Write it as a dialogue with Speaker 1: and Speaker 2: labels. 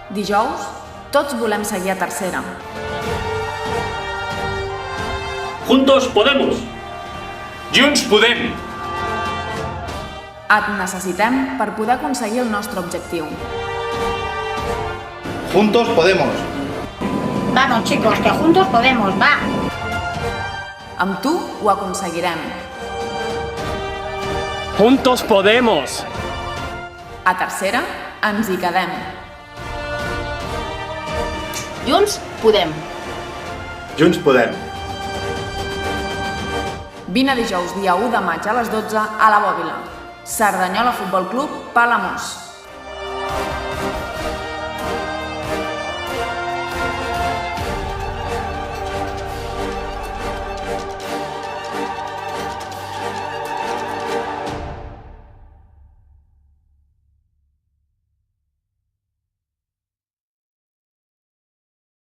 Speaker 1: Dijous, tots volem seguir a tercera.
Speaker 2: Juntos Podemos!
Speaker 3: Junts Podem!
Speaker 1: Et necessitem per poder aconseguir el nostre objectiu.
Speaker 4: Juntos Podemos!
Speaker 5: Vamos, chicos, que juntos podemos, va!
Speaker 1: Amb tu ho aconseguirem.
Speaker 2: Juntos Podemos!
Speaker 1: A tercera, ens hi quedem.
Speaker 5: Junts podem.
Speaker 4: Junts Podem!
Speaker 1: Vine dijous, dia 1 de maig a les 12 a la Bòbila. Cerdanyola Futbol Club, Palamós.